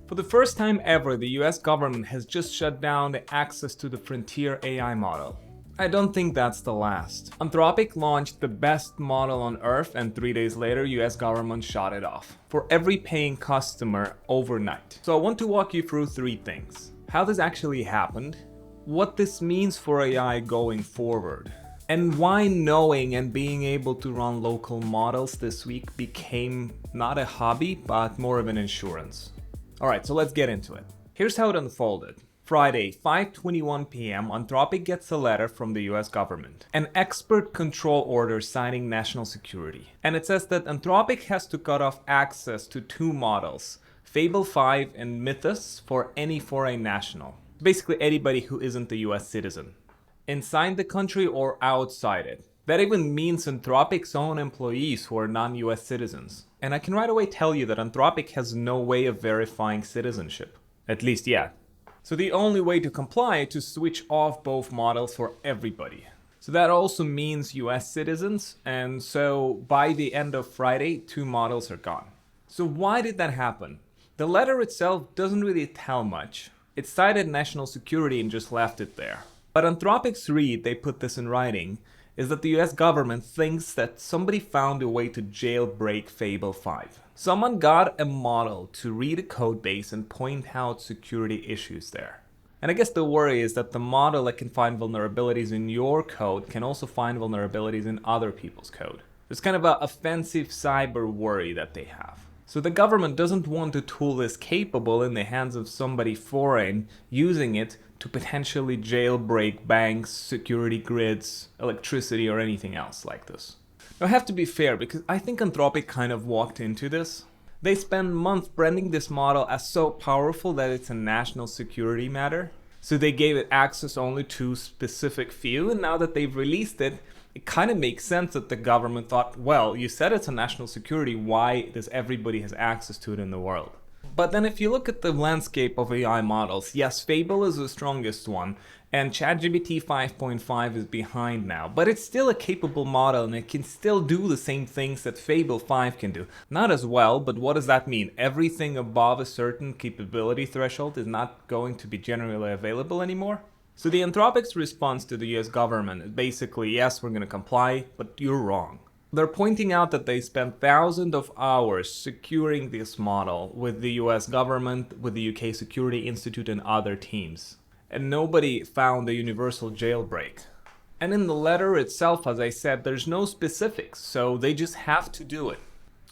For the first time ever, the US government has just shut down the access to the frontier AI model. I don't think that's the last. Anthropic launched the best model on Earth, and 3 days later, US government shot it off for every paying customer overnight. So I want to walk you through 3 things. How this actually happened, what this means for AI going forward, and why knowing and being able to run local models this week became not a hobby, but more of an insurance. Alright, so let's get into it. Here's how it unfolded. Friday, 5:21 p.m., Anthropic gets a letter from the US government, an expert control order citing national security. And it says that Anthropic has to cut off access to 2 models, Fable 5 and Mythos, for any foreign national. Basically anybody who isn't a US citizen, inside the country or outside it. That even means Anthropic's own employees who are non-US citizens. And I can right away tell you that Anthropic has no way of verifying citizenship. At least yet. So the only way to comply is to switch off both models for everybody. So that also means US citizens, and so by the end of Friday, 2 models are gone. So why did that happen? The letter itself doesn't really tell much. It cited national security and just left it there. But Anthropic's read, they put this in writing, is that the US government thinks that somebody found a way to jailbreak Fable 5. Someone got a model to read a code base and point out security issues there. And I guess the worry is that the model that can find vulnerabilities in your code can also find vulnerabilities in other people's code. It's kind of an offensive cyber worry that they have. So the government doesn't want a tool this capable in the hands of somebody foreign using it to potentially jailbreak banks, security grids, electricity, or anything else like this. Now, I have to be fair because I think Anthropic kind of walked into this. They spent months branding this model as so powerful that it's a national security matter. So they gave it access only to specific few, and now that they've released it, it kind of makes sense that the government thought, well, you said it's a national security, why does everybody has access to it in the world? But then if you look at the landscape of AI models, yes, Fable is the strongest one, and ChatGPT 5.5 is behind now, but it's still a capable model and it can still do the same things that Fable 5 can do. Not as well, but what does that mean? Everything above a certain capability threshold is not going to be generally available anymore? So the Anthropic's response to the US government is basically, yes, we're going to comply, but you're wrong. They're pointing out that they spent thousands of hours securing this model with the US government, with the UK Security Institute and other teams. And nobody found a universal jailbreak. And in the letter itself, as I said, there's no specifics, so they just have to do it.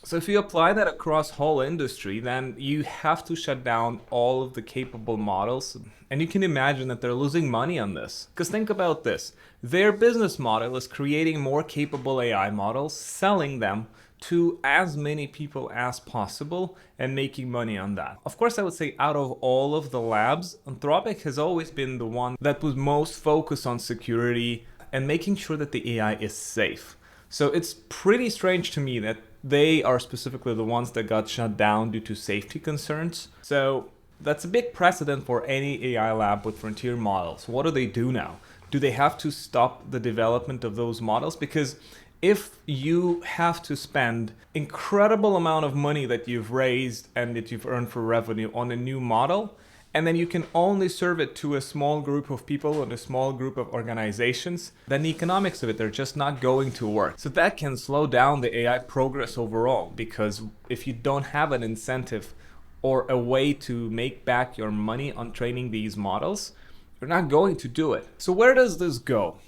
So if you apply that across whole industry, then you have to shut down all of the capable models. And you can imagine that they're losing money on this. Because think about this. Their business model is creating more capable AI models, selling them to as many people as possible and making money on that. Of course, I would say out of all of the labs, Anthropic has always been the one that was most focused on security and making sure that the AI is safe. So it's pretty strange to me that they are specifically the ones that got shut down due to safety concerns. So that's a big precedent for any AI lab with frontier models. What do they do now? Do they have to stop the development of those models? Because if you have to spend incredible amount of money that you've raised and that you've earned for revenue on a new model, and then you can only serve it to a small group of people and a small group of organizations, then the economics of it, they're just not going to work. So that can slow down the AI progress overall, because if you don't have an incentive or a way to make back your money on training these models, you're not going to do it. So where does this go?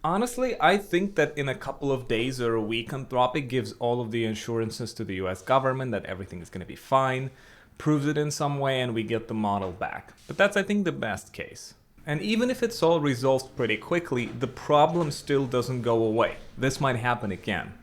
Honestly, I think that in a couple of days or a week, Anthropic gives all of the assurances to the US government that everything is going to be fine, proves it in some way, and we get the model back. But that's, I think, the best case. And even if it's all resolved pretty quickly, the problem still doesn't go away. This might happen again.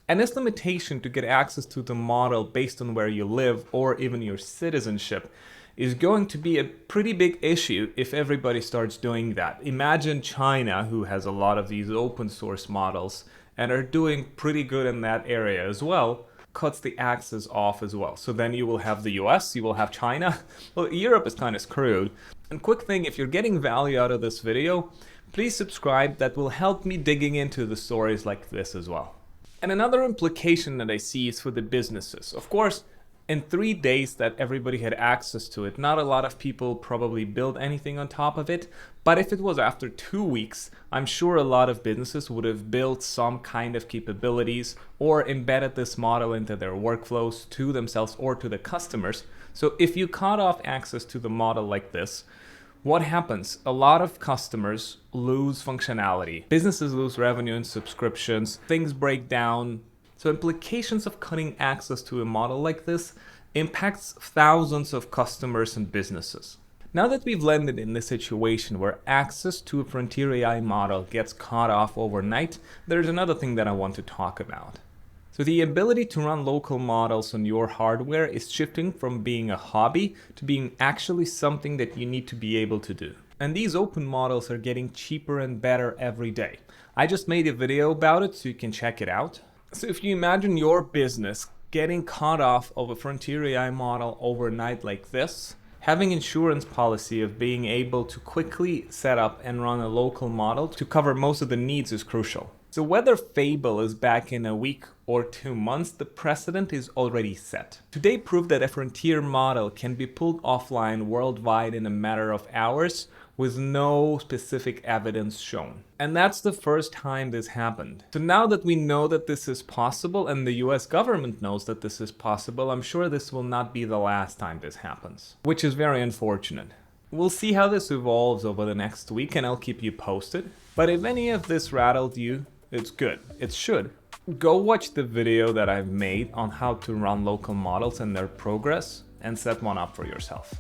And this limitation to get access to the model based on where you live or even your citizenship is going to be a pretty big issue if everybody starts doing that. Imagine China, who has a lot of these open source models and are doing pretty good in that area as well, cuts the access off as well. So then you will have the US, you will have China. Well, Europe is kind of screwed. And quick thing, if you're getting value out of this video, please subscribe. That will help me digging into the stories like this as well. And another implication that I see is for the businesses. Of course, In 3 days that everybody had access to it, not a lot of people probably built anything on top of it, but if it was after 2 weeks, I'm sure a lot of businesses would have built some kind of capabilities or embedded this model into their workflows to themselves or to the customers. So if you cut off access to the model like this, what happens? A lot of customers lose functionality. Businesses lose revenue and subscriptions, things break down. So implications of cutting access to a model like this impacts thousands of customers and businesses. Now that we've landed in this situation where access to a frontier AI model gets cut off overnight, there's another thing that I want to talk about. So the ability to run local models on your hardware is shifting from being a hobby to being actually something that you need to be able to do. And these open models are getting cheaper and better every day. I just made a video about it so you can check it out. So if you imagine your business getting cut off of a frontier AI model overnight like this, having insurance policy of being able to quickly set up and run a local model to cover most of the needs is crucial. So whether Fable is back in a week or 2 months, the precedent is already set. Today proved that a frontier model can be pulled offline worldwide in a matter of hours with no specific evidence shown. And that's the first time this happened. So now that we know that this is possible and the US government knows that this is possible, I'm sure this will not be the last time this happens, which is very unfortunate. We'll see how this evolves over the next week and I'll keep you posted. But if any of this rattled you, it's good. It should. Go watch the video that I've made on how to run local models and their progress and set one up for yourself.